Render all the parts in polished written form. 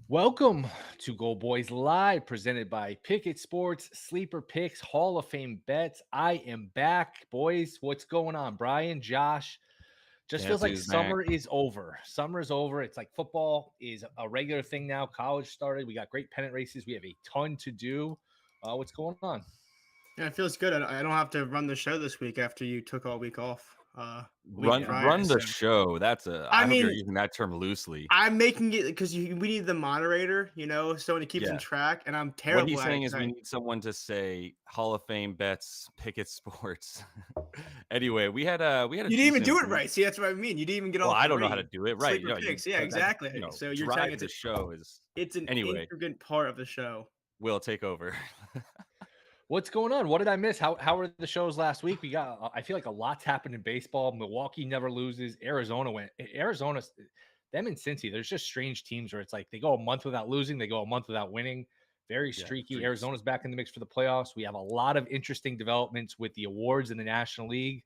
Welcome to Goldboys Live, presented by Pickett Sports, Sleeper Picks, Hall of Fame Bets. I am back, boys. What's going on, Brian, Josh? Just feels Guess like who's back? summer is over. Summer is over. It's like football is a regular thing now. College started. We got great pennant races. We have a ton to do. What's going on? Yeah, it feels good. I don't have to run the show this week after you took all week off. Week Run Yeah. prior. run the So show. That's a I I hope you're mean, using that term loosely. I'm making it because we need the moderator, someone who keeps in Yeah. track, and I'm What terrible he's at it saying is because we I need someone to say Hall of Fame bets, Pickett Sports. Anyway, we had a you didn't even decent do it week. right. See, that's what I mean. You didn't even get Well, all I don't know how to three do it right. sleeper picks. Yeah, But that exactly. So you're saying drive the show is it's an anyway. intricate part of the show. Will take over. What's going on? What did I miss? How were the shows last week? We got. I feel like a lot's happened in baseball. Milwaukee never loses. Arizona went. Arizona, them and Cincy. There's just strange teams where it's like they go a month without losing. They go a month without winning. Very Yeah, streaky. freaks. Arizona's back in the mix for the playoffs. We have a lot of interesting developments with the awards in the National League.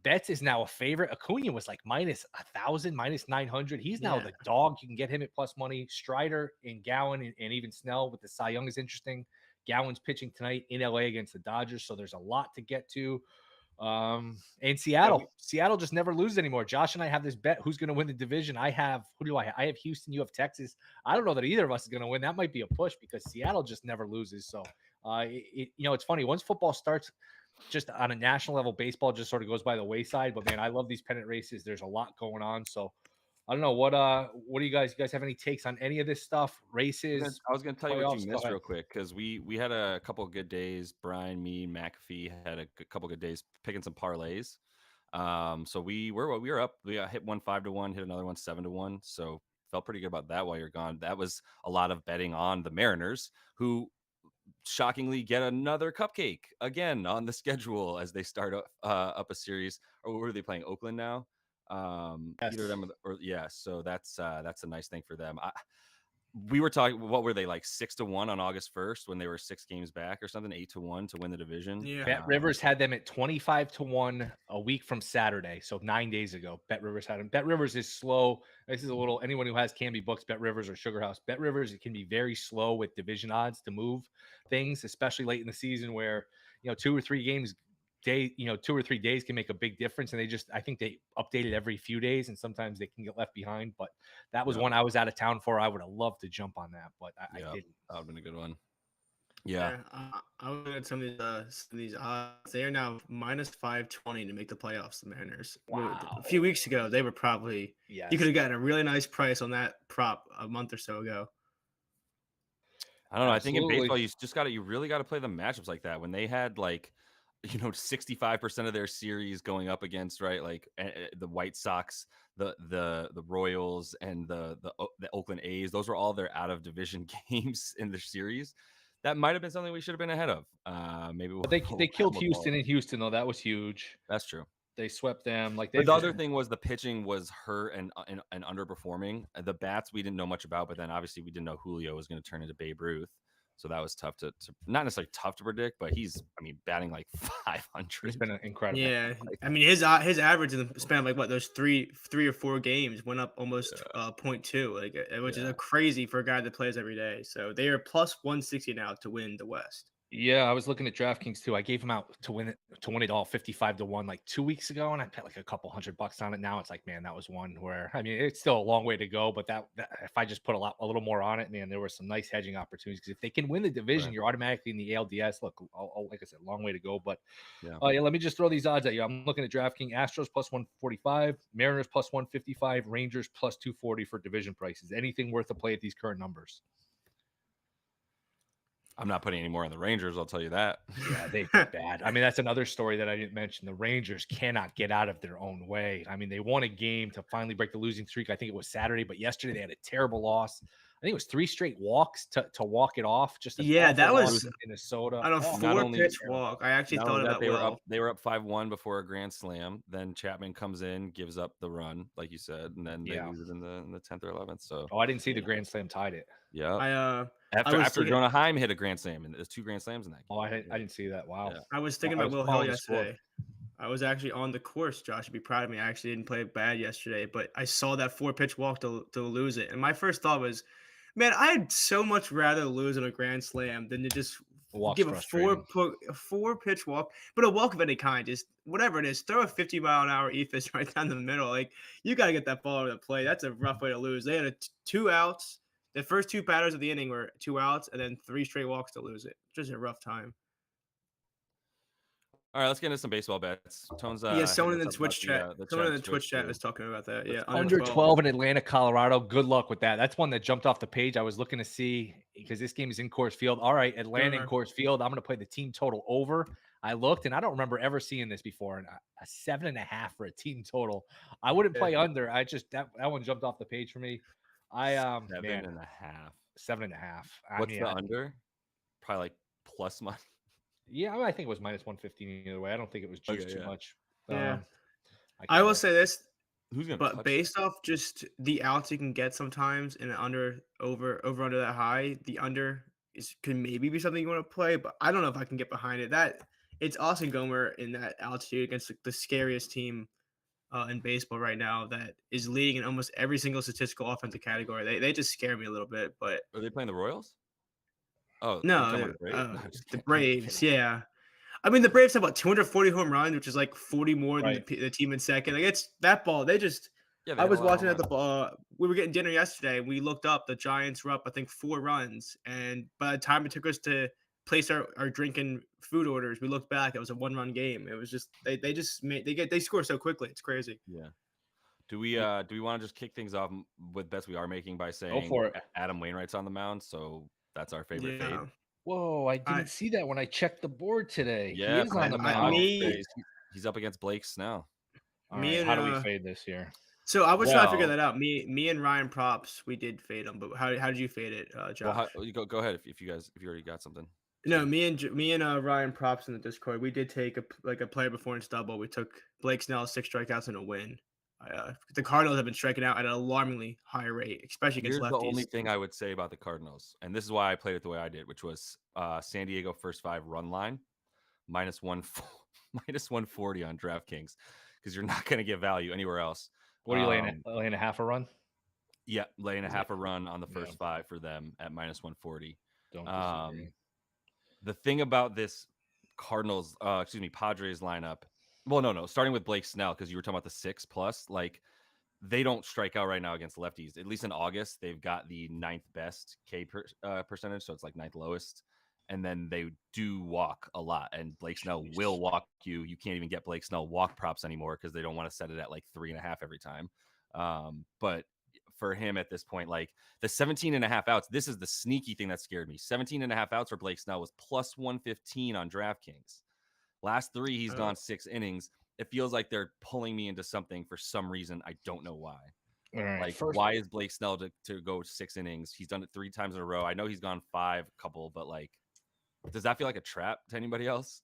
Betts is now a favorite. Acuna was like minus 1,000, minus 900. He's now Yeah. the dog. You can get him at plus money. Strider and Gowan and even Snell with the Cy Young is interesting. Gowan's pitching tonight in LA against the Dodgers, so there's a lot to get to. And Yeah, Seattle just never loses anymore. Josh and I have this bet who's going to win the division. I have who do I have? I have Houston. You have Texas. I don't know that either of us is going to win. That might be a push because Seattle just never loses. So, it's funny once football starts. Just on a national level, baseball just sort of goes by the wayside. But man, I love these pennant races. There's a lot going on. So I don't know what do you guys have any takes on any of this stuff? Races, I was gonna tell you what playoffs. you Go missed ahead. real quick because we had a couple of good days. Brian, me, McAfee had a couple good days picking some parlays. So we were up. We got hit one 5-1, hit another one 7-1. So felt pretty good about that while you're gone. That was a lot of betting on the Mariners, who shockingly get another cupcake again on the schedule as they start up a series. Or were they playing Oakland now? Yes. Either of them or yeah. So that's a nice thing for them. We were talking, what were they, like 6-1 on August 1st when they were 6 games back or something, 8-1 to win the division? yeah. Bet Rivers had them at 25-1 a week from Saturday. So 9 days ago, Bet Rivers had them. Bet Rivers is slow. This is a little, anyone who has Canby Books, Bet Rivers or Sugar House. Bet Rivers, it can be very slow with division odds to move things, especially late in the season where, 2 or 3 games, 2 or 3 days can make a big difference. And I think they update it every few days and sometimes they can get left behind. But that was one I was out of town for. I would have loved to jump on that, but I didn't. That would have been a good one. Yeah. I was looking at some of these odds. They are now minus 520 to make the playoffs. The Mariners. Wow. A few weeks ago, they were probably Yes. you could have gotten a really nice price on that prop a month or so ago. I don't know. I think in Absolutely. baseball, you really got to play the matchups like that. When they had 65% of their series going up against, right, like the White Sox, the Royals, and the Oakland A's. Those were all their out of division games in the series. That might have been something we should have been ahead of. Maybe They killed Houston in Houston though. That was huge. That's true. They swept them. Like But the other thing was the pitching was hurt and underperforming. The bats we didn't know much about, but then obviously we didn't know Julio was going to turn into Babe Ruth. So that was tough to not necessarily tough to predict, but he's batting like 500. He's been incredible. Yeah, I mean his average in the span of those three or four games went up almost 0.2, which is crazy for a guy that plays every day. So they are plus 160 now to win the West. Yeah, I was looking at DraftKings too. I gave him out to win it all 55-1 like 2 weeks ago, and I bet like a couple $100 on it. Now it's like, man, that was one where it's still a long way to go, but that if I just put a little more on it, man, there were some nice hedging opportunities because if they can win the division, you're automatically in the ALDS. Look, like I said, long way to go, but let me just throw these odds at you. I'm looking at DraftKings: Astros plus 145, Mariners plus 155, Rangers plus 240 for division prices. Anything worth a play at these current numbers? I'm not putting any more on the Rangers, I'll tell you that. Yeah, they've been bad. That's another story that I didn't mention. The Rangers cannot get out of their own way. They won a game to finally break the losing streak. I think it was Saturday, but yesterday they had a terrible loss. I think it was 3 straight walks to walk it off. Just that was in Minnesota on a 4-pitch walk. I actually thought about that. They were up 5-1 before a grand slam. Then Chapman comes in, gives up the run, like you said, and then they lose it in the 10th or 11th. So I didn't see the grand slam tied it. Yeah. After Jonah Heim hit a grand slam, and there's 2 grand slams in that game. Oh, I didn't see that. Wow. Yeah. I was thinking about Will Hill yesterday. I was actually on the course. Josh would be proud of me. I actually didn't play bad yesterday, but I saw that 4-pitch walk to lose it. And my first thought was, Man, I'd so much rather lose in a grand slam than to just Walk's give a frustrating. four pitch walk, but a walk of any kind, just whatever it is, throw a 50-mile-an-hour eephus right down the middle. Like you got to get that ball over the plate. That's a rough way to lose. They had two outs. The first two batters of the inning were two outs, and then three straight walks to lose it. Just a rough time. All right, let's get into some baseball bets. Tone's Yeah, hitting us up about the someone chat in the Twitch chat too. was talking about that. Yeah, Let's under Under 12. 12 in Atlanta, Colorado. Good luck with that. That's one that jumped off the page. I was looking to see because this game is in Coors Field. All right, Atlanta in Coors Field. I'm going to play the team total over. I looked and I don't remember ever seeing this before. And a 7.5 for a team total. I wouldn't play under. I just that one jumped off the page for me. Seven man, and a half. 7.5. What's the under? Probably like plus money. Yeah, I think it was minus 115 either way. I don't think it was juiced too much. Yeah. I will say this. Who's gonna But based off just the outs you can get sometimes in an over under that high, the under could maybe be something you want to play, but I don't know if I can get behind it. That it's Austin Gomer in that altitude against the scariest team in baseball right now that is leading in almost every single statistical offensive category. They just scare me a little bit. But are they playing the Royals? Oh no, the Braves. Yeah. I mean, the Braves have about 240 home runs, which is like 40 more than the team in second. Like it's that ball. They just. Yeah, I was watching at the ball. We were getting dinner yesterday. We looked up. The Giants were up, I think, 4 runs. And by the time it took us to place our drinking food orders, we looked back. It was a 1-run game. It was just they score so quickly. It's crazy. Yeah. Do we want to just kick things off with bets we are making by saying for it. Adam Wainwright's on the mound? So that's our favorite fade. Whoa, I didn't see that when I checked the board today. Yeah, he is on the mound. He's up against Blake Snell. How do we fade this here? So I was trying to figure that out. Me and Ryan props, we did fade him, but how did you fade it, Josh? Well, you go ahead if you already got something. No, me and Ryan props in the Discord. We did take a player before in double. We took Blake Snell 6 strikeouts and a win. The Cardinals have been striking out at an alarmingly high rate, especially against lefties. Here's the only thing I would say about the Cardinals, and this is why I played it the way I did, which was San Diego first 5 run line minus 140 on DraftKings because you're not going to get value anywhere else. What are you laying a half a run? Yeah, laying a half a run on the first 5 for them at minus 140. Don't disagree. The thing about this Padres lineup. Well, no. Starting with Blake Snell, because you were talking about the 6+, like they don't strike out right now against lefties. At least in August, they've got the 9th best K percentage, so it's like 9th lowest. And then they do walk a lot, and Blake Snell will walk you. You can't even get Blake Snell walk props anymore because they don't want to set it at like 3.5 every time. But for him at this point, like the 17.5 outs, this is the sneaky thing that scared me. 17.5 outs for Blake Snell was plus 115 on DraftKings. Last 3, he's gone 6 innings. It feels like they're pulling me into something for some reason. I don't know why. All right, why is Blake Snell to go 6 innings? He's done it 3 times in a row. I know he's gone 5 couple, but like, does that feel like a trap to anybody else?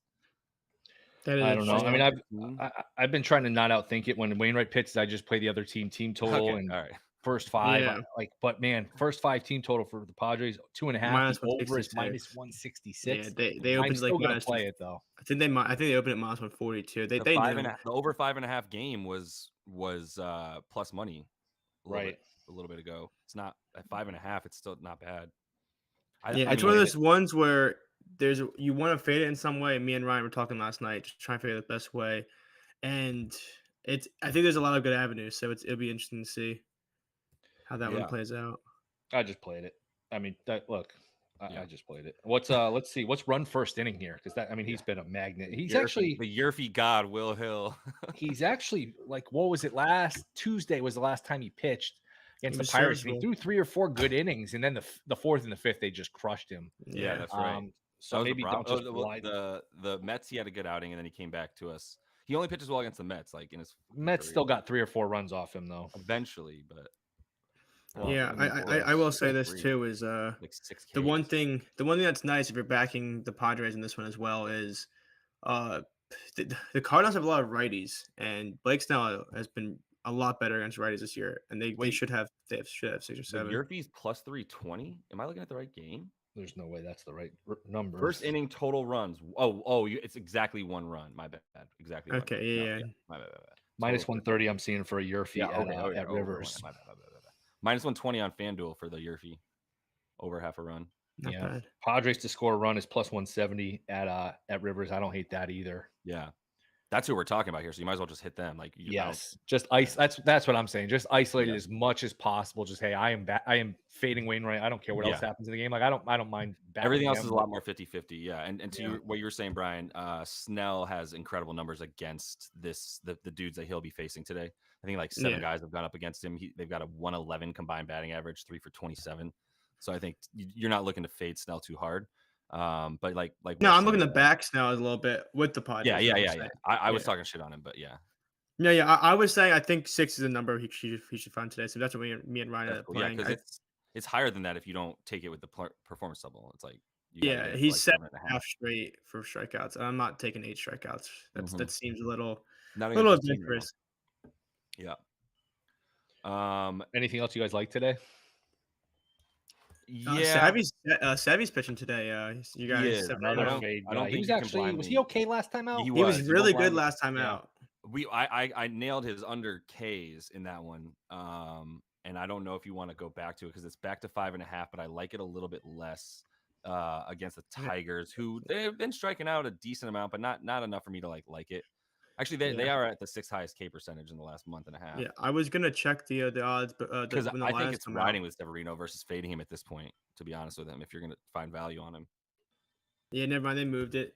I don't know. I mean, I've been trying to not outthink it. When Wainwright pitches, I just play the other team total and all right. First 5. But man, first 5 team total for the Padres 2.5. Over is minus 166. Yeah, they opened like minus. Play it though. I think they opened at minus 142. The over 5.5 game was plus money. A little bit ago. It's not at 5.5. It's still not bad. It's one of those ones where you want to fade it in some way. Me and Ryan were talking last night, just trying to figure out the best way, and I think there's a lot of good avenues. So it'll be interesting to see how that one plays out. I just played it. I mean, I just played it. What's let's see. What's run first inning here? Because he's been a magnet. He's actually the Yerfy god, Will Hill. He's actually like, what was it? Last Tuesday was the last time he pitched against the Pirates. He threw 3 or 4 good innings, and then the 4th and the 5th they just crushed him. Yeah, that's right. So maybe don't just the Mets. He had a good outing, and then he came back to us. He only pitches well against the Mets. Like in his Mets career. Still got 3 or 4 runs off him though. Eventually, but. I will say this too is like 6 the one thing that's nice if you're backing the Padres in this one as well is the Cardinals have a lot of righties, and Blake Snell has been a lot better against righties this year, and they should have 6 or 7. Yerfy's plus 320. Am I looking at the right game? There's no way that's the right number. First inning total runs. It's exactly 1 run. My bad. Exactly. Okay, yeah. My bad. Minus 130. I'm seeing for a Yerfy at Rivers. My bad. Minus 120 on FanDuel for the Yerfy. over half a run. Not bad. Padres to score a run is plus 170 at Rivers. I don't hate that either. Yeah. That's who we're talking about here. So you might as well just hit them. Like, just ice. That's what I'm saying. Just isolate it Yeah. as much as possible. Just hey, I am fading Wainwright. I don't care what else happens in the game. Like I don't mind. Everything else is a lot more 50-50. Yeah. And to what you were saying, Brian, Snell has incredible numbers against the dudes that he'll be facing today. I think like 7 guys have gone up against him. They've got a 111 combined batting average, 3 for 27. So I think you're not looking to fade Snell too hard. But like no, I'm looking to back Snell a little bit with the Padres. Yeah. I was talking shit on him, but yeah. I was saying I think 6 is a number he should find today. So that's what me and Ryan are playing. Yeah, because it's higher than that if you don't take it with the performance double. It's like he's 7.5 straight for strikeouts, and I'm not taking 8 strikeouts. That seems a little adventurous. Yeah. Anything else you guys like today? Yeah, Savvy's pitching today. You guys, another fade guy. Was he okay last time out? He was really good last time out. I nailed his under Ks in that one. And I don't know if you want to go back to it because it's back to 5.5, but I like it a little bit less against the Tigers, who they've been striking out a decent amount, but not enough for me to like it. Actually, they are at the 6th highest K percentage in the last month and a half. Yeah, I was gonna check the odds, but because I think it's riding with Severino versus fading him at this point. To be honest with him, if you're gonna find value on him. Yeah, never mind. They moved it.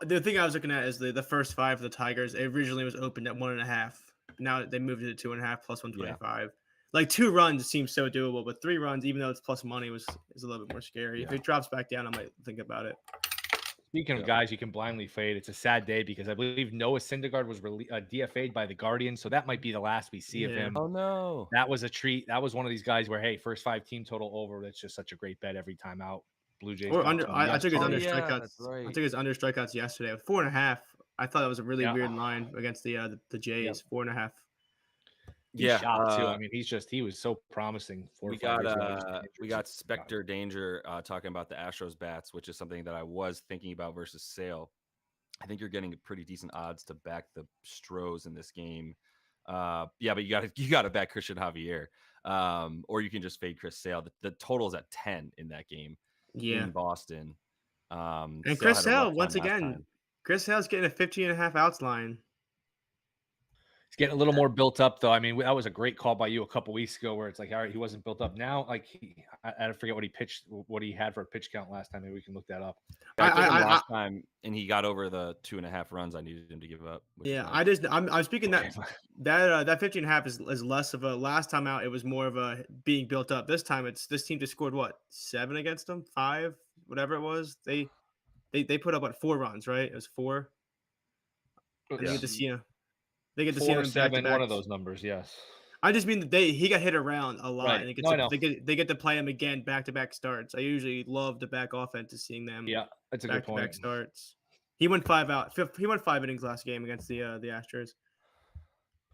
The thing I was looking at is the first 5 of the Tigers. It originally was opened at 1.5. Now they moved it to 2.5 plus 125. Yeah. Like 2 runs seems so doable, but 3 runs, even though it's plus money, is a little bit more scary. If it drops back down, I might think about it. Speaking of guys you can blindly fade, it's a sad day because I believe Noah Syndergaard was DFA'd by the Guardians, so that might be the last we see of him. Oh no, that was a treat. That was one of these guys where first 5 team total over. That's just such a great bet every time out. Blue Jays. Or under. I took his under strikeouts. Right. I took his under strikeouts yesterday. 4.5. I thought that was a really weird line against the Jays. 4.5. Shot too. I mean, he was so promising. We got Spectre Danger talking about the Astros bats, which is something that I was thinking about versus Sale. I think you're getting pretty decent odds to back the Stros in this game. But you gotta back Christian Javier, or you can just fade Chris Sale. The total's at 10 in that game. In Boston. And Chris Sale once again. Chris Sale's getting a 15.5 outs line. He's getting a little more built up, though. I mean, that was a great call by you a couple weeks ago where it's like, all right, he wasn't built up. Now, like, I forget what he had for a pitch count last time. Maybe we can look that up. Last time, and he got over the 2.5 runs I needed him to give up. I'm speaking that 15.5 is less of a last time out. It was more of a being built up. This time, this team just scored 7 against them, 5, whatever it was. They put up 4 runs, right? It was 4. And they get to see him. They get to see him 7, one of those numbers, yes. I just mean he got hit around a lot, right. And they get to play him again back-to-back starts. I usually love the back offense is seeing them. Yeah, that's a good point. Back starts. He went 5 out. He went 5 innings last game against the Astros.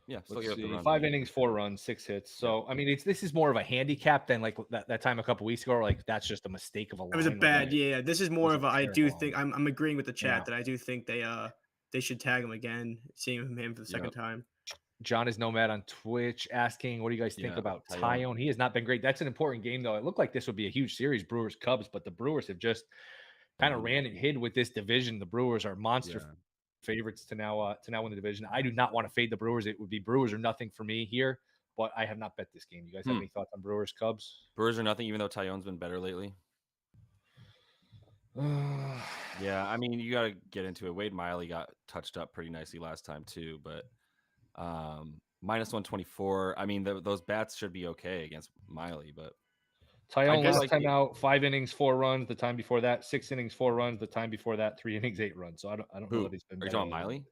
Yeah, still 5 innings, 4 runs, 6 hits. So I mean, this is more of a handicap than like that time a couple weeks ago. Or like that's just a mistake of a line. It was a bad, This is more of a. I do think I'm agreeing with the chat that I do think they should tag him again, seeing him for the second time. John is Nomad on Twitch asking, what do you guys think about Tyone? He has not been great. That's an important game, though. It looked like this would be a huge series, Brewers-Cubs, but the Brewers have just kind of ran and hid with this division. The Brewers are monster favorites to now win the division. I do not want to fade the Brewers. It would be Brewers or nothing for me here, but I have not bet this game. You guys have any thoughts on Brewers-Cubs? Brewers or nothing, even though Tyone's been better lately. Yeah, I mean, you got to get into it. Wade Miley got touched up pretty nicely last time too, but minus 124. I mean, those bats should be okay against Miley, but Tyone last time out 5 innings, 4 runs. The time before that 6 innings, 4 runs. The time before that 3 innings, 8 runs. So I don't know that he's been. Are you talking about Miley?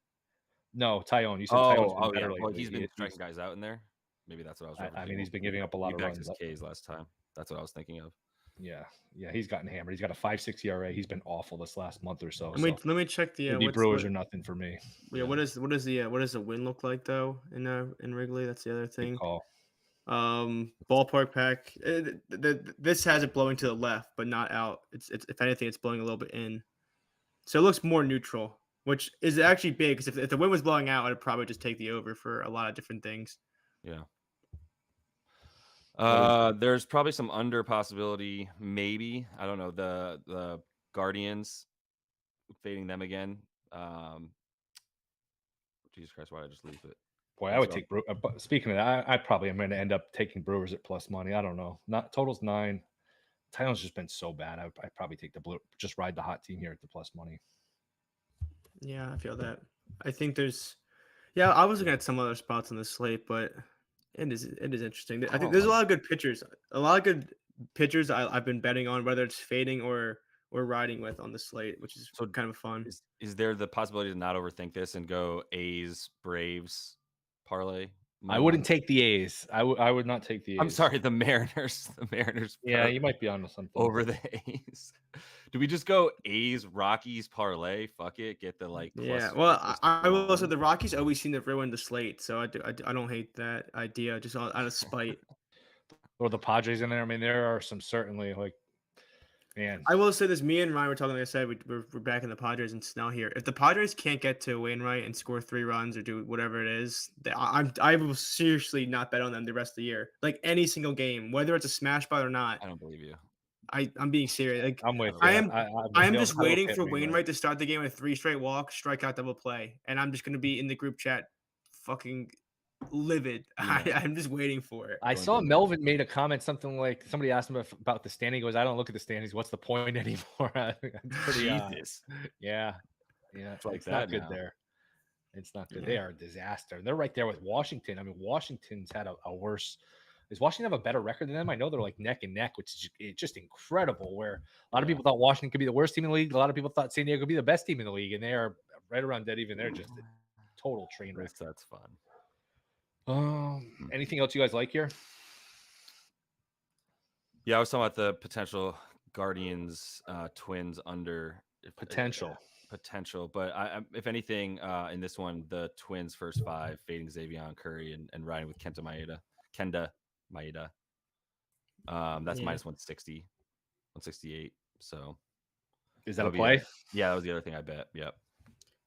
No, Tyone. You said Tyone's been better lately. Well, he's been striking guys out in there. Maybe that's what I was. I mean, he's been giving up a lot of runs. His Ks last time. That's what I was thinking of. Yeah, he's gotten hammered. He's got a 5.6 ERA. He's been awful this last month or so. Let me check the Brewers are nothing for me. Yeah, what does the win look like though in Wrigley? That's the other thing. Ballpark pack. This has it blowing to the left, but not out. It's if anything, it's blowing a little bit in. So it looks more neutral, which is actually big because if the wind was blowing out, I'd probably just take the over for a lot of different things. Yeah. There's probably some under possibility, maybe. I don't know. The Guardians, fading them again. Jesus Christ, why did I just lose it? Boy, I would take speaking of that, I probably am going to end up taking Brewers at plus money. I don't know. Not total's 9. Title's just been so bad. I'd probably take the blue. Just ride the hot team here at the plus money. Yeah, I feel that. I think there's. Yeah, I was looking at some other spots on the slate, but it is interesting. I think there's a lot of good pitchers. A lot of good pitchers I've been betting on, whether it's fading or riding with on the slate, which is kind of fun. Is there the possibility to not overthink this and go A's, Braves parlay? I wouldn't take the A's. I would not take the A's. I'm sorry, the Mariners. The Mariners. Yeah, you might be onto something. Over the A's. Do we just go A's, Rockies parlay? Fuck it. Get the like. Yeah. Well, I will also the Rockies always seem to ruin the slate, so I don't hate that idea just out of spite. Or the Padres in there. I mean, there are some certainly like. Man, I will say this. Me and Ryan were talking. Like I said, we're back in the Padres and Snell here. If the Padres can't get to Wainwright and score 3 runs or do whatever it is, I will seriously not bet on them the rest of the year. Like any single game, whether it's a smash bot or not. I don't believe you. I'm being serious. Like I'm with you. I am just waiting for Wainwright to start the game with 3 straight walks, strikeout, double play, and I'm just going to be in the group chat, fucking livid. Yeah. I'm just waiting for it. I saw Melvin made a comment, something like somebody asked him about the standing. He goes, I don't look at the standings. What's the point anymore? Pretty, yeah. It's like not good there. It's not good. They are a disaster. They're right there with Washington. I mean, Washington's had a worse. Does Washington have a better record than them? I know they're like neck and neck, which is just incredible. Where a lot of people thought Washington could be the worst team in the league. A lot of people thought San Diego could be the best team in the league, and they are right around dead even. They're just a total train wreck. That's fun. Anything else you guys like here? Yeah, I was talking about the potential Guardians Twins under potential, but I if anything in this one, the Twins first 5 fading Xavier Curry and riding with Kenda Maeda. That's minus 160, 168. So is that a play? Yeah, that was the other thing I bet. Yep.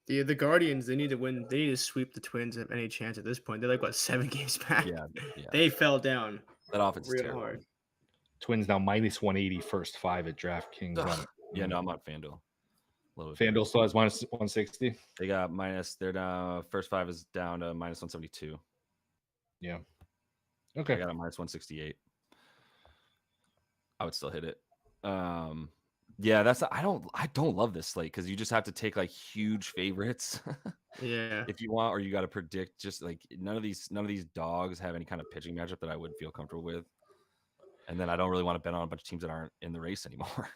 The Guardians, they need to win. They need to sweep the Twins if any chance at this point. They're like, what, 7 games back? Yeah. They fell down. That offense real is terrible. hard. Twins now minus 180 first 5 at DraftKings. Yeah, no, I'm on FanDuel. FanDuel still has minus 160. They got they're down. First 5 is down to minus 172. Yeah. Okay. I got a minus 168. I would still hit it. Yeah, I don't love this slate because you just have to take like huge favorites. Yeah. If you want, or you got to predict just like none of these dogs have any kind of pitching matchup that I would feel comfortable with. And then I don't really want to bet on a bunch of teams that aren't in the race anymore.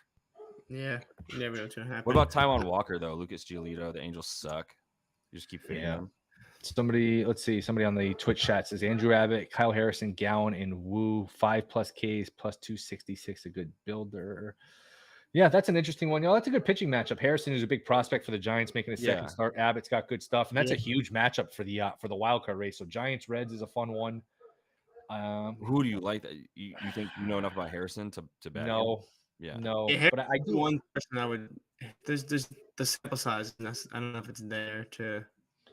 Yeah, you never know what's gonna happen. What about Taijuan Walker though? Lucas Giolito, the Angels suck. You just keep fading them. Somebody on the Twitch chat says Andrew Abbott, Kyle Harrison, Gowan, and Wu 5+ Ks plus 266. A good builder. Yeah, that's an interesting one. That's a good pitching matchup. Harrison is a big prospect for the Giants, making a second start. Abbott's got good stuff, and that's a huge matchup for the wild card race. So Giants Reds is a fun one. Who do you like? That you think you know enough about Harrison to bet? No, him? no. But I do one person I would. There's the sample size. And I don't know if it's there to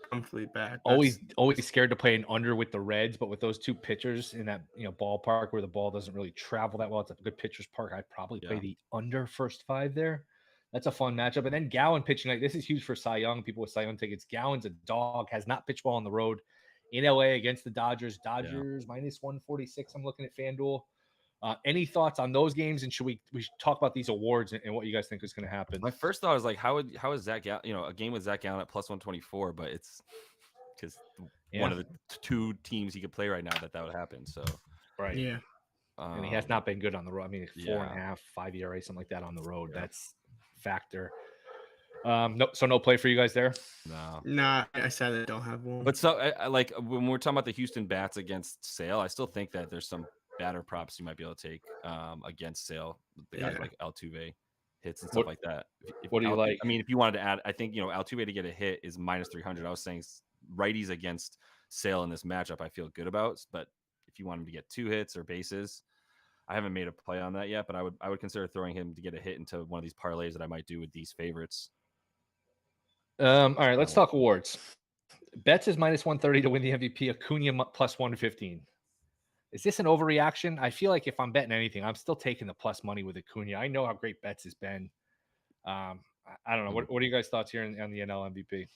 comfortably back. Always scared to play an under with the Reds, but with those 2 pitchers in that ballpark where the ball doesn't really travel that well, it's a good pitcher's park. I'd probably play the under first 5 there. That's a fun matchup. And then Gowan pitching, like this is huge for Cy Young. People with Cy Young tickets. Gowan's a dog, has not pitched well on the road in LA against the Dodgers. Minus 146. I'm looking at FanDuel. Any thoughts on those games? And we should talk about these awards and what you guys think is going to happen? My first thought is like, how is Zach Gallen? A game with Zach Gallen at plus 124, but it's because one of the 2 teams he could play right now that would happen. So yeah, and he has not been good on the road. I mean, 4.5, 5 ERA, something like that on the road. Yeah. That's factor. No play for you guys there. No, I sadly don't have one. But so I like when we're talking about the Houston Bats against Sale, I still think that there's some batter props you might be able to take against Sale. The guys like Altuve hits and stuff like that. What do you like? I mean, if you wanted to add, I think Altuve to get a hit is minus 300. I was saying righties against Sale in this matchup, I feel good about. But if you want him to get 2 hits or bases, I haven't made a play on that yet. But I would consider throwing him to get a hit into one of these parlays that I might do with these favorites. All right, let's talk awards. Betts is minus 130 to win the MVP. Acuna plus 115. Is this an overreaction? I feel like if I'm betting anything, I'm still taking the plus money with Acuna. I know how great Betts has been. I don't know. What are you guys' thoughts here on the NL MVP?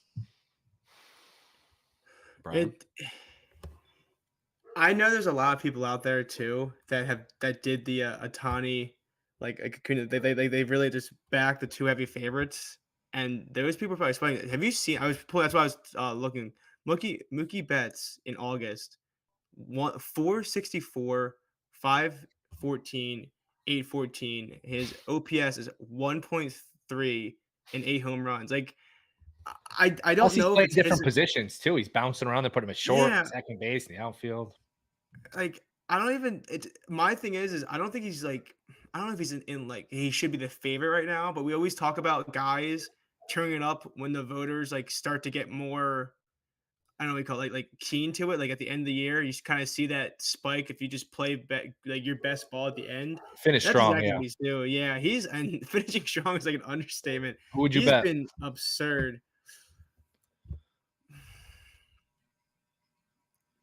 Brian? I know there's a lot of people out there too that did the Otani like Acuna. They really just backed the two heavy favorites, and those people are probably explaining. Have you seen? That's why I was looking. Mookie Betts in August 464, 514, 814. His OPS is 1.3 and 8 home runs. Like I Plus, don't he's know if playing it's different positions too. He's bouncing around. They put him at short, yeah. second base, in the outfield. Like I don't even. It's my thing is I don't think he's like I don't know if he's in like he should be the favorite right now. But we always talk about guys turning it up when the voters like start to get more. I don't know what we call it, like keen to it. Like at the end of the year, you kind of see that spike if you just play like your best ball at the end. Finish That's strong, exactly yeah. what he's doing. Yeah, he's and finishing strong is like an understatement. Who would you He's bet? been absurd.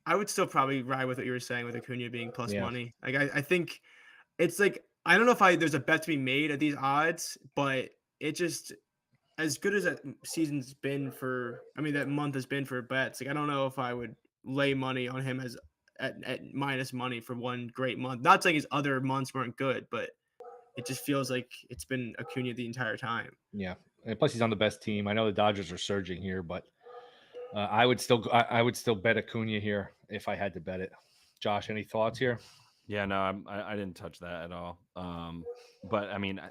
I would still probably ride with what you were saying with Acuna being plus Yeah. money. Like I think it's like I don't know if there's a bet to be made at these odds, but it just as good as that season's been for that month has been for bets. Like I don't know if I would lay money on him as at minus money for one great month. Not saying his other months weren't good, but it just feels like it's been Acuna the entire time. Yeah, and plus he's on the best team. I know the Dodgers are surging here, but I would still bet Acuna here if I had to bet it. Josh, any thoughts here? Yeah, no, I didn't touch that at all. But I mean,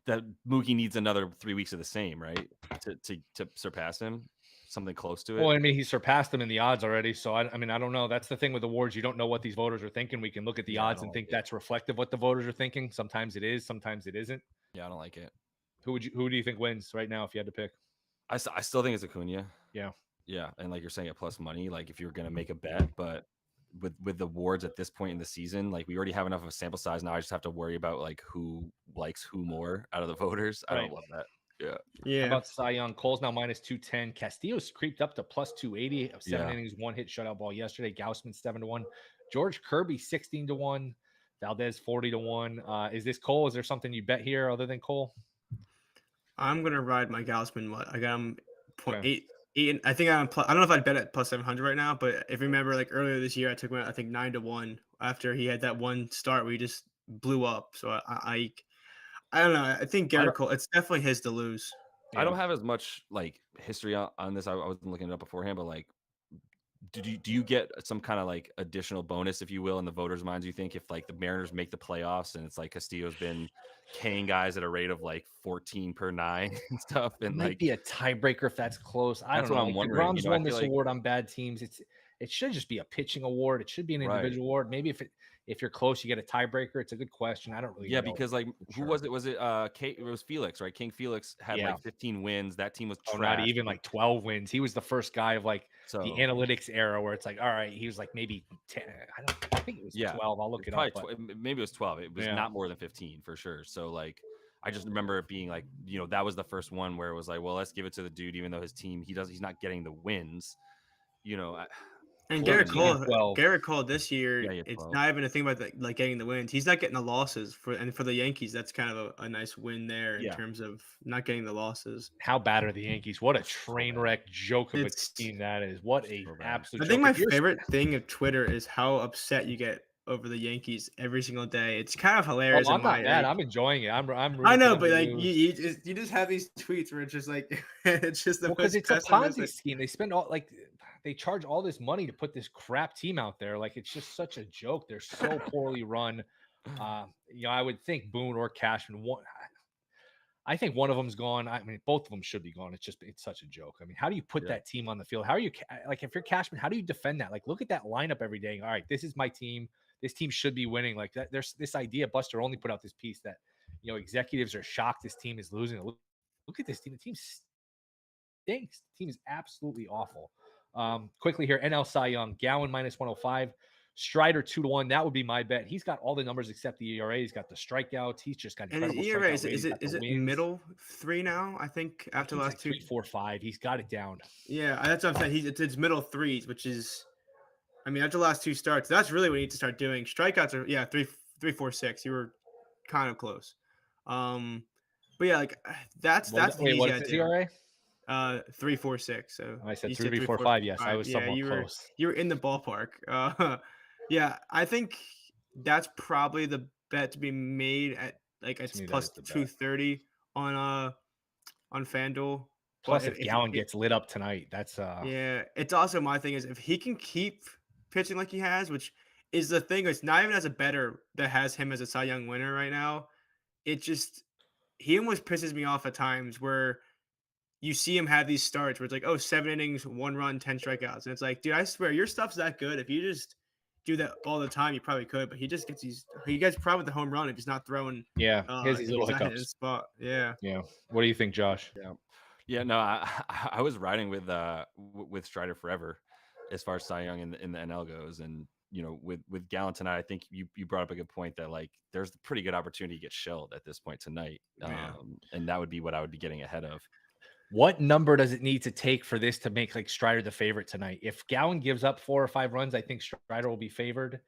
that Mookie needs another 3 weeks of the same, right, to surpass him, something close to it. Well, I mean, he surpassed them in the odds already. So I mean, I don't know. That's the thing with awards. You don't know what these voters are thinking. We can look at the odds and think that's reflective of what the voters are thinking. Sometimes it is, sometimes it isn't. Yeah, I don't like it. Who do you think wins right now if you had to pick? I still think it's Acuna. Yeah. Yeah, and like you're saying, at plus money, like if you were gonna make a bet, but with the awards at this point in the season, like we already have enough of a sample size now. I just have to worry about like who likes who more out of the voters. I don't love that. Yeah. How about Cy Young? Cole's now minus 210. Castillo's creeped up to plus 280. 7 innings, 1 hit shutout ball yesterday. Gausman 7-1. George Kirby 16-1. Valdez 40-1. Is this Cole? Is there something you bet here other than Cole? I'm gonna ride my Gausman. I got him 0.8. I think I'm. I don't know if I'd bet at plus 700 right now, but if you remember, like earlier this year, I took him I think 9-1 after he had that one start where he just blew up. So I don't know. I think Garrett Cole. It's definitely his to lose. I don't have as much like history on this. I wasn't looking it up beforehand, but like, do you get some kind of like additional bonus, if you will, in the voters' minds? You think if like the Mariners make the playoffs and it's like Castillo's been K'ing guys at a rate of like 14 per 9 and stuff, and might like be a tiebreaker if that's close. I don't know. That's what I'm wondering. DeGrom's won this award on bad teams. It should just be a pitching award. It should be an individual award. Maybe if you're close, you get a tiebreaker. It's a good question. I don't really know. Because like who was it? Was it it was Felix, right? King Felix had like 15 wins. That team was not even like 12 wins. He was the first guy of like the analytics era where it's like, all right, he was like maybe 10. I think it was 12. I'll look it up. Maybe it was 12. It was not more than 15 for sure. So like I just remember it being like, that was the first one where it was like, well, let's give it to the dude, even though his team, he's not getting the wins, And Garrett Cole this year, it's not even a thing about like getting the wins. He's not getting the losses for the Yankees. That's kind of a nice win there in terms of not getting the losses. How bad are the Yankees? What a train wreck joke of a team that is. What a absolute. I think my favorite thing of Twitter is how upset you get over the Yankees every single day. It's kind of hilarious. I'm not mad. I'm enjoying it. I know, but like you just have these tweets where it's just like it's just the because it's a Ponzi scheme. They spend they charge all this money to put this crap team out there. Like it's just such a joke. They're so poorly run. I would think Boone or Cashman. I think one of them's gone. I mean, both of them should be gone. It's such a joke. I mean, how do you put that team on the field? How are you like if you're Cashman? How do you defend that? Like, look at that lineup every day. All right, this is my team. This team should be winning. Like that. There's this idea. Buster only put out this piece that executives are shocked this team is losing. Look at this team. The team stinks. The team is absolutely awful. Quickly here, NL Cy Young, Gowan minus 105, Strider 2-1. That would be my bet. He's got all the numbers except the ERA. He's got the strikeouts. He's just got incredible. And his ERA is it middle 3 now? I think after the last 2, 3, 4, 5, he's got it down. Yeah, that's what I'm saying. It's middle 3s, which is. I mean, after the last 2 starts, that's really what you need to start doing. Strikeouts are 3.46. You were kind of close. But yeah, like that's an Wait, easy what is his idea. ERA? 3.46. So I said you three, said three, three, four, four, five. Yes, I five. was Yeah, somewhat close. you were in the ballpark. Yeah, I think that's probably the bet to be made at like To it's me, that plus is the bet. 230 on FanDuel. But Plus, if Gallen gets lit up tonight, that's yeah, it's also my thing is if he can keep pitching like he has, which is the thing. It's not even as a better that has him as a Cy Young winner right now. It just he almost pisses me off at times where you see him have these starts where it's like, oh, 7 innings, 1 run, 10 strikeouts. And it's like, dude, I swear your stuff's that good. If you just do that all the time, you probably could. But he just gets he gets problem with the home run if he's not throwing yeah. He has these if little he's not hitting his hiccups. spot. Yeah. Yeah. What do you think, Josh? Yeah. Yeah, no, I was riding with Strider forever as far as Cy Young in the NL goes. And with Gallen tonight, I think you brought up a good point that like there's a pretty good opportunity to get shelled at this point tonight. Yeah. And that would be what I would be getting ahead of. What number does it need to take for this to make like Strider the favorite tonight? If Gallen gives up 4 or 5 runs, I think Strider will be favored.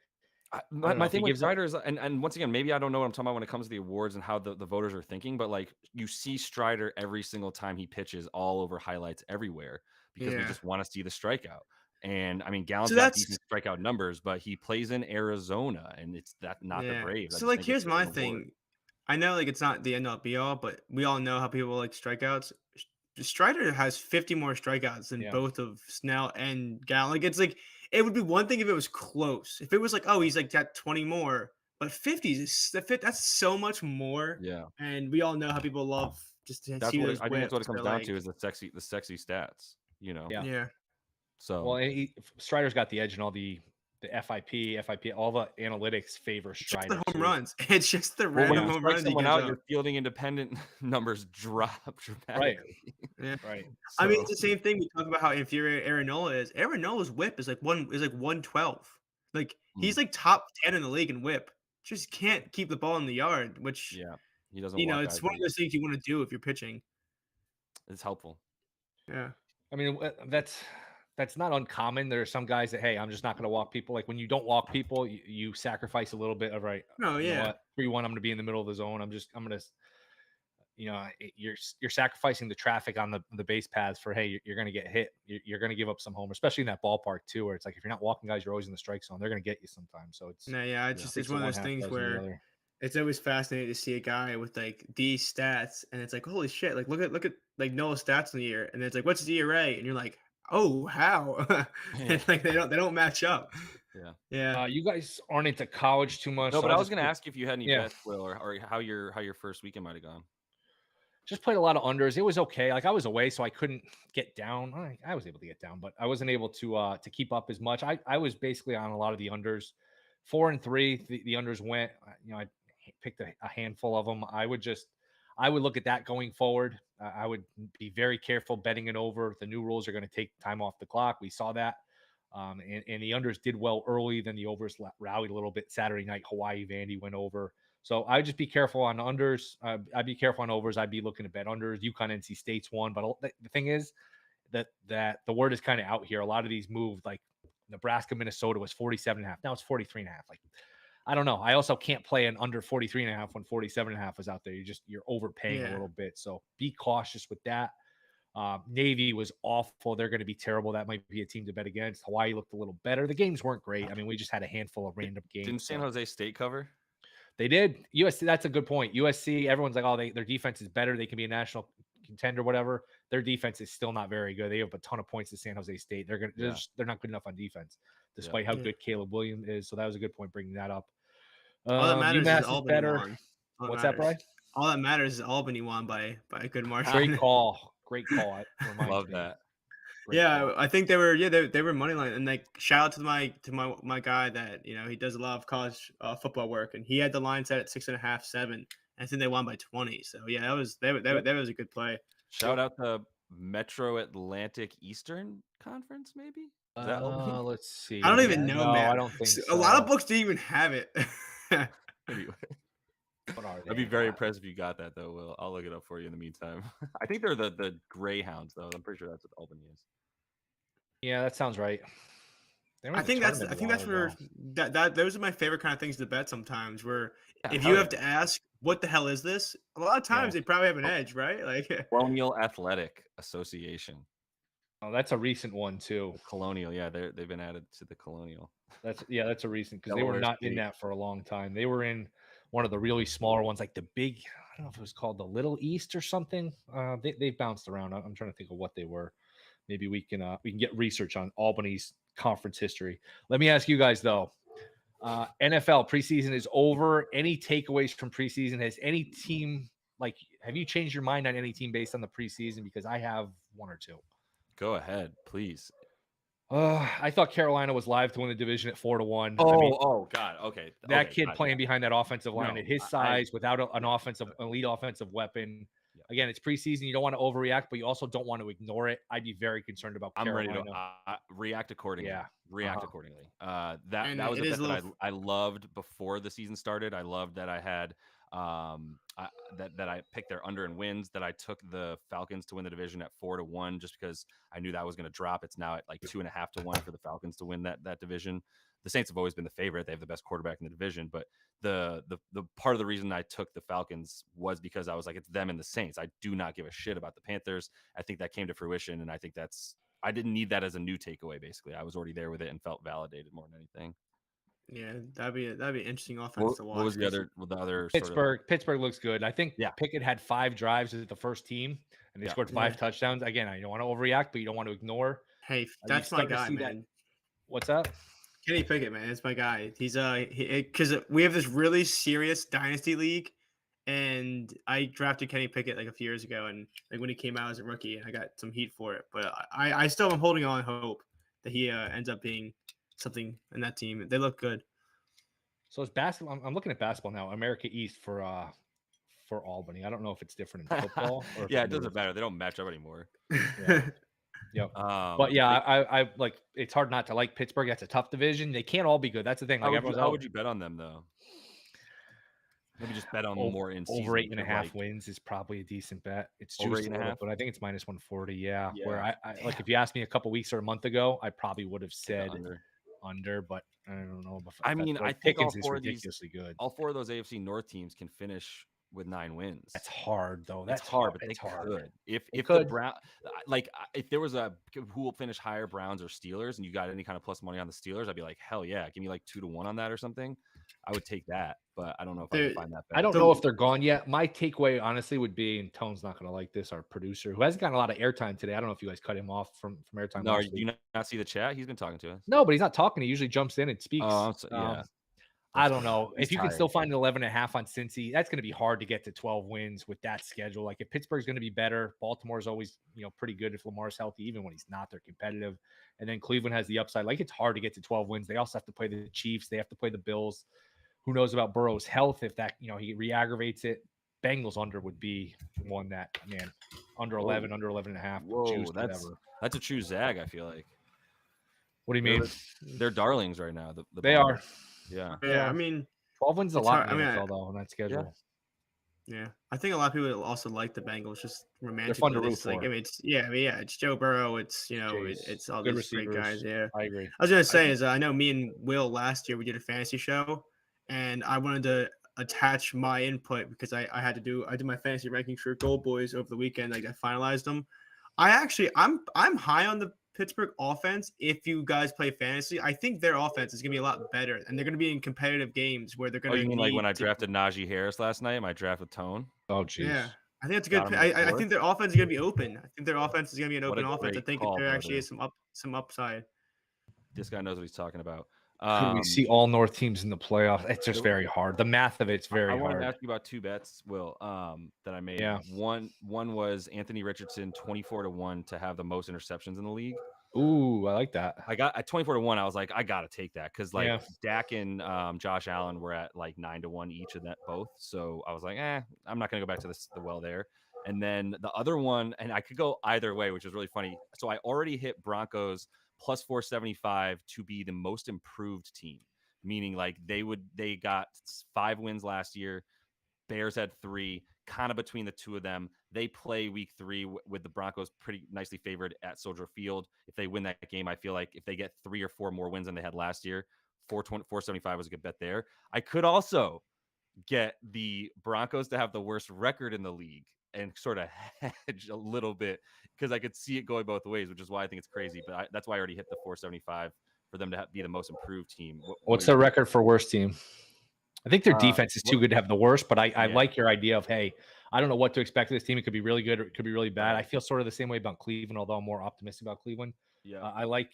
I don't know My if he thing with gives up. Strider is, and once again, maybe I don't know what I'm talking about when it comes to the awards and how the voters are thinking, but like you see Strider every single time he pitches all over highlights everywhere because we Yeah. just want to see the strikeout. And I mean, Gallen's So got that's decent strikeout numbers, but he plays in Arizona, and it's not the yeah. Braves. I So just like think it's here's a my different award. thing. I know like it's not the end all be all, but we all know how people like strikeouts. Strider has 50 more strikeouts than Yeah. both of Snell and Gallen. Like it would be one thing if it was close. If it was like, oh, he's like got 20 more, but 50 is that's so much more. Yeah, And we all know how people love just to see those I think that's what it whips. comes They're down like, to is the sexy stats. Yeah. yeah, Well, So Strider's got the edge in all the FIP, all the analytics favor it's just Strider the home too. runs. It's just the well, when random you home strike runs he someone gives out, up. your fielding independent numbers drop Right. dramatically. Yeah. Right. I mean, So it's the same thing. We talk about how inferior Aaron Nola is. Aaron Nola's whip is like 112. Like mm, he's like top 10 in the league in whip. Just can't keep the ball in the yard, which yeah, he doesn't walk it's guys one of in. those things you want to do if you're pitching. It's helpful. Yeah. I mean, that's not uncommon. There are some guys that, hey, I'm just not going to walk people. Like when you don't walk people, you sacrifice a little bit of right. No, You know yeah. what? 3-1. I'm going to be in the middle of the zone. I'm going to, you're sacrificing the traffic on the base paths for, hey, you're going to get hit. You're going to give up some home, especially in that ballpark too, where it's like if you're not walking guys, you're always in the strike zone. They're going to get you sometimes. So it's No, yeah. It's just it's six one of of one, those half things dozen of the where other. it's always fascinating to see a guy with like these stats, and it's like, holy shit! Like look at like Noah's stats in the year, and it's like, what's his ERA? And you're like, oh, how? Yeah. Like they don't match up. Yeah. Yeah. You guys aren't into college too much. No, so but I'll I was just going to ask you if you had any yeah. bets, Will, or how your first weekend might have gone. Just played a lot of unders. It was okay. Like I was away, so I couldn't get down. I was able to get down, but I wasn't able to keep up as much. I was basically on a lot of the unders. 4 and 3, the unders went. I picked a handful of them. I would look at that going forward. I would be very careful betting it over. The new rules are going to take time off the clock. We saw that. And the unders did well early. Then the overs rallied a little bit. Saturday night, Hawaii Vandy went over. So I'd just be careful on unders. I'd be careful on overs. I'd be looking to bet unders. UConn NC State's one. But the thing is that the word is kind of out here. A lot of these moved, like Nebraska, Minnesota was 47.5. Now it's 43.5. Like, I don't know. I also can't play an under 43.5 when 47.5 was out there. You're overpaying a little bit. So be cautious with that. Navy was awful. They're going to be terrible. That might be a team to bet against. Hawaii looked a little better. The games weren't great. I mean, we just had a handful of random games. Didn't San Jose State cover? They did. USC, that's a good point. USC, everyone's like, oh, their defense is better. They can be a national contender, whatever. Their defense is still not very good. They have a ton of points to San Jose State. They're not good enough on defense, despite how good Caleb Williams is. So that was a good point bringing that up. All that matters UMass is is Albany better. won. What's that, Brian? All that matters is Albany won by a good margin. Great call. Great call. Love that. Great call. I think they were money line, and like shout out to my guy that he does a lot of college football work, and he had the line set at 6.5, 7. I think they won by 20. So yeah, that was a good play. Shout out to Metro Atlantic Eastern Conference, maybe. Is that let's see. I don't even know, no, man. I don't think so. A lot of books didn't even have it. Anyway. What are they? I'd be very impressed if you got that, though, Will. I'll look it up for you in the meantime. I think they're the Greyhounds, though. I'm pretty sure that's what Albany is. Yeah, that sounds right. They were I in the think tournament a that's while where ago. that those are my favorite kind of things to bet sometimes. Where Yeah, if hell you have yeah. to ask, what the hell is this? A lot of Yeah. times they probably have an Oh. edge, right? Like Colonial Athletic Association. Oh, that's a recent one too. The Colonial, yeah, they've been added to the Colonial. That's a recent because they were Delaware not in City. that for a long time. They were in one of the really smaller ones, like the big. I don't know if it was called the Little East or something. They bounced around. I'm trying to think of what they were. Maybe we can get research on Albany's conference history. Let me ask you guys though. NFL preseason is over. Any takeaways from preseason? Has any team have you changed your mind on any team based on the preseason? Because I have one or two. Go ahead, please. I thought Carolina was live to win the division at 4-1. Oh, I mean, oh God. Okay. that Okay, kid God, playing yeah. behind that offensive line No, at his I size without an yeah, elite offensive weapon. Yeah. Again, it's preseason. You don't want to overreact, but you also don't want to ignore it. I'd be very concerned about I'm ready to Carolina. react accordingly. Yeah. React accordingly. That and was it a is bet a that little. I loved before the season started. I loved that I had that I picked their under and wins, that I took the Falcons to win the division at 4-1 just because I knew that was going to drop. It's now at like 2.5 to 1 for the Falcons to win that division. The Saints have always been the favorite. They have the best quarterback in the division, but the part of the reason I took the Falcons was because I was like, it's them and the Saints. I do not give a shit about the Panthers. I think that came to fruition, and I think I didn't need that as a new takeaway. Basically, I was already there with it and felt validated more than anything. Yeah, that'd be an interesting offense to watch. What was the other Pittsburgh looks good. I think Yeah. Pickett had 5 drives as the first team, and they Yeah. scored 5 touchdowns. Again, I don't want to overreact, but you don't want to ignore. Hey, You that's my start to guy, see that. man. What's that? Kenny Pickett, man, that's my guy. He's because we have this really serious dynasty league, and I drafted Kenny Pickett like a few years ago, and like when he came out as a rookie, and I got some heat for it. But I still am holding on hope that he ends up being something in that team. They look good. So it's basketball. I'm looking at basketball now. America East for Albany. I don't know if it's different in football. Or if Yeah, it doesn't matter. They don't match up anymore. Yeah. Yep. But yeah, I like. It's hard not to like Pittsburgh. That's a tough division. They can't all be good. That's the thing. Like how would you bet on them though? Maybe just bet on more in season. Over 8.5 wins is probably a decent bet. It's over juiced 8.5, but I think it's minus 140. Yeah. Yeah. Where I like if you asked me a couple weeks or a month ago, I probably would have said under. But I don't know. I mean, I think Pickens is ridiculously good. All 4 of those AFC North teams can finish with 9 wins. That's hard though. That's hard, but they could. If could. the Brown, if there was who will finish higher, Browns or Steelers, and you got any kind of plus money on the Steelers, I'd be like, hell yeah, give me like 2-1 on that or something. I would take that, but I don't know if I can find that. I don't know if they're gone yet. My takeaway, honestly, would be, and Tone's not going to like this, our producer, who hasn't gotten a lot of airtime today. I don't know if you guys cut him off from airtime. No, do you not see the chat? He's been talking to us. No, but he's not talking. He usually jumps in and speaks. Oh, yeah. I don't know. He's if you tired. can still find an 11.5 on Cincy, that's going to be hard to get to 12 wins with that schedule. Like if Pittsburgh's going to be better, Baltimore's always, pretty good if Lamar's healthy. Even when he's not, they're competitive. And then Cleveland has the upside. Like it's hard to get to 12 wins. They also have to play the Chiefs. They have to play the Bills. Who knows about Burrow's health? If that, he re-aggravates it. Bengals under would be one that, man, under 11, under 11.5. Whoa, that's a true zag, I feel like. What do you mean? They're darlings right now. They are. Yeah. Yeah, I mean, 12 wins is a lot in the NFL, though, on that schedule. Yeah, I think a lot of people also like the Bengals, just romantically. They're fun to root for. Like, I mean, it's Joe Burrow. It's it's all good these great guys. Yeah, I agree. I was gonna say I know me and Will last year we did a fantasy show, and I wanted to attach my input because I did my fantasy rankings for Goldboys over the weekend. Like I finalized them. I'm high on the Pittsburgh offense. If you guys play fantasy, I think their offense is gonna be a lot better, and they're gonna be in competitive games where they're gonna. Oh, you mean like when I drafted Najee Harris last night? My draft with Tone. Oh, geez. Yeah, I think that's a good. I think their offense is gonna be open. I think their offense is gonna be an open offense. I think there actually is some upside. This guy knows what he's talking about. We see all North teams in the playoffs. It's just very hard. The math of it's very hard. I wanted to ask you about 2 bets, Will, that I made. Yeah. One was Anthony Richardson 24-1 to have the most interceptions in the league. Ooh, I like that. I got at 24-1. I was like, I gotta take that because Dak and Josh Allen were at like 9-1 each of that both. So I was like, I'm not gonna go back to the well there. And then the other one, and I could go either way, which is really funny. So I already hit Broncos plus 475 to be the most improved team, meaning like they got 5 wins last year. Bears had 3, kind of between the two of them. They play week 3 with the Broncos pretty nicely favored at Soldier Field. If they win that game, I feel like if they get 3 or 4 more wins than they had last year, 475 was a good bet there. I could also get the Broncos to have the worst record in the league and sort of hedge a little bit because I could see it going both ways, which is why I think it's crazy. But that's why I already hit the 475 for them to be the most improved team. What's their record for worst team? I think their defense is too good to have the worst, but I like your idea of, hey, I don't know what to expect of this team. It could be really good or it could be really bad. Right. I feel sort of the same way about Cleveland, although I'm more optimistic about Cleveland. Yeah, I like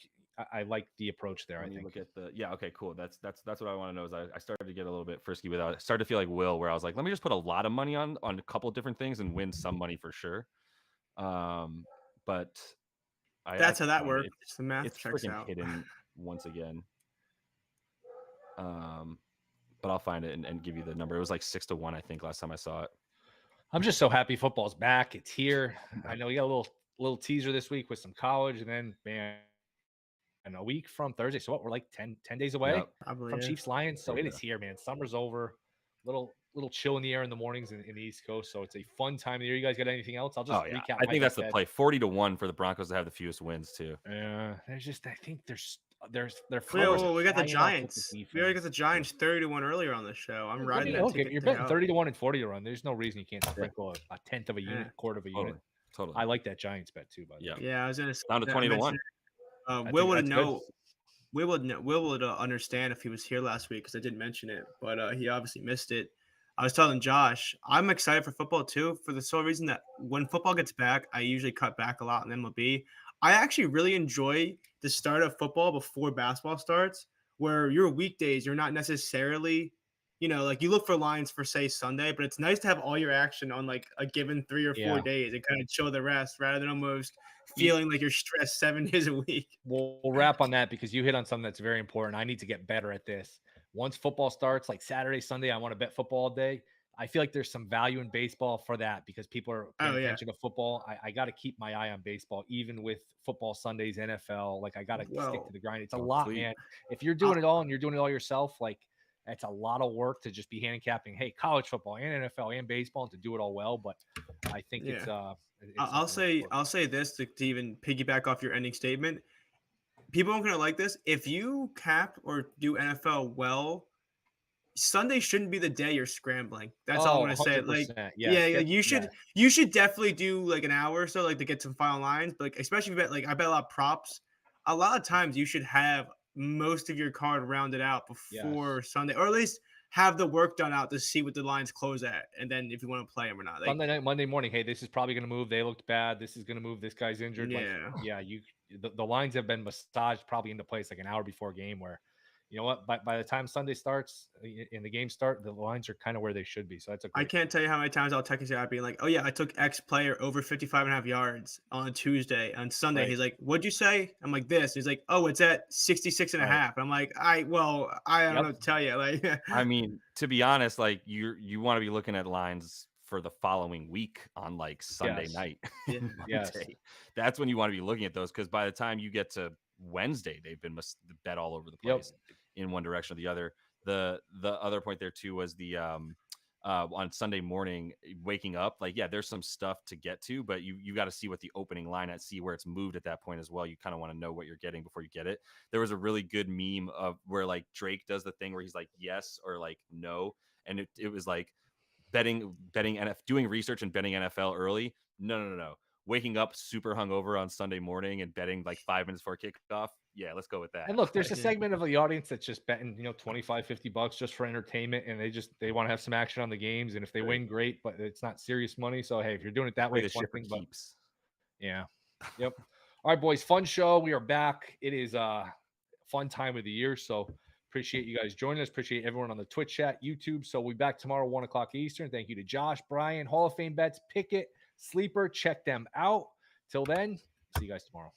the approach there. I think. Look at okay, cool. That's what I want to know. Is I started to get a little bit frisky with it. I started to feel like Will, where I was like, let me just put a lot of money on a couple of different things and win some money for sure. But that's how that works. The math checks out. Hidden once again. But I'll find it and give you the number. It was like 6-1, I think, last time I saw it. I'm just so happy football's back. It's here. I know we got a little teaser this week with some college, and then a week from Thursday. So what? We're like 10 days away from Chiefs Lions. So it is here, man. Summer's over. Little chill in the air in the mornings in the East Coast. So it's a fun time of the year. You guys got anything else? I'll just recap. I think that's the play. 40-1 for the Broncos to have the fewest wins too. They're we got the Giants. We already got the Giants 30-1 earlier on the show. I'm riding that ticket. You're betting 30-1 and 40-1. There's no reason you can't sprinkle a tenth of a unit, quarter of a unit. Totally. I like that Giants bet too. By the way. Yeah, I was gonna down to 20-1. Will would know. Will would understand if he was here last week because I didn't mention it, but he obviously missed it. I was telling Josh, I'm excited for football too, for the sole reason that when football gets back, I usually cut back a lot in MLB. I actually really enjoy the start of football before basketball starts, where your weekdays, you're not necessarily, like you look for lines for, say, Sunday, but it's nice to have all your action on like a given 3 or 4 days and kind of chill the rest rather than almost feeling like you're stressed 7 days a week. We'll wrap on that because you hit on something that's very important. I need to get better at this. Once football starts, like Saturday, Sunday, I want to bet football all day. I feel like there's some value in baseball for that because people are paying attention to football. I got to keep my eye on baseball, even with football Sundays, NFL. Like I got to stick to the grind. It's a lot, man. If you're doing it all and you're doing it all yourself, like that's a lot of work to just be handicapping. Hey, college football and NFL and baseball and to do it all well. But I think it's I'll say this to even piggyback off your ending statement. People aren't gonna like this. If you cap or do NFL well, Sunday shouldn't be the day you're scrambling. That's all I'm gonna say. Like, you should definitely do like an hour or so, like to get some final lines. But like, especially if you bet, I bet a lot of props. A lot of times you should have most of your card rounded out before Sunday, or at least have the work done out to see what the lines close at, and then if you want to play them or not. Like, Sunday night, Monday morning. Hey, this is probably gonna move. They looked bad. This is gonna move. This guy's injured. The lines have been massaged probably into place like an hour before game where, you know what, by the time Sunday starts and the game start, the lines are kind of where they should be. So that's I can't tell you how many times I'll text you out being like, oh yeah, I took X player over 55.5 yards on Tuesday. On Sunday, He's like, what'd you say? I'm like, this. He's like, oh, it's at 66.5. I'm like, I don't know what to tell you. Like, I mean, to be honest, like you want to be looking at lines for the following week on like Sunday night. That's when you want to be looking at those, because by the time you get to Wednesday, they've been bet all over the place in one direction or the other. The other point there too was the on Sunday morning waking up, like there's some stuff to get to, but you got to see what the opening line at, see where it's moved at that point as well. You kind of want to know what you're getting before you get it. There was a really good meme of where like Drake does the thing where he's like yes or like no, and it was like betting doing research and betting NFL early. No. Waking up super hungover on Sunday morning and betting like 5 minutes before kickoff. Yeah, let's go with that. And look, there's a segment of the audience that's just betting, $25-$50 just for entertainment, and they want to have some action on the games. And if they win, great, but it's not serious money. So hey, if you're doing it that way, it's one thing. But Yep. All right, boys, fun show. We are back. It is a fun time of the year. So appreciate you guys joining us. Appreciate everyone on the Twitch chat, YouTube. So we'll be back tomorrow, 1:00 Eastern. Thank you to Josh, Brian, Hall of Fame bets, Pickett, Sleeper. Check them out. Till then, see you guys tomorrow.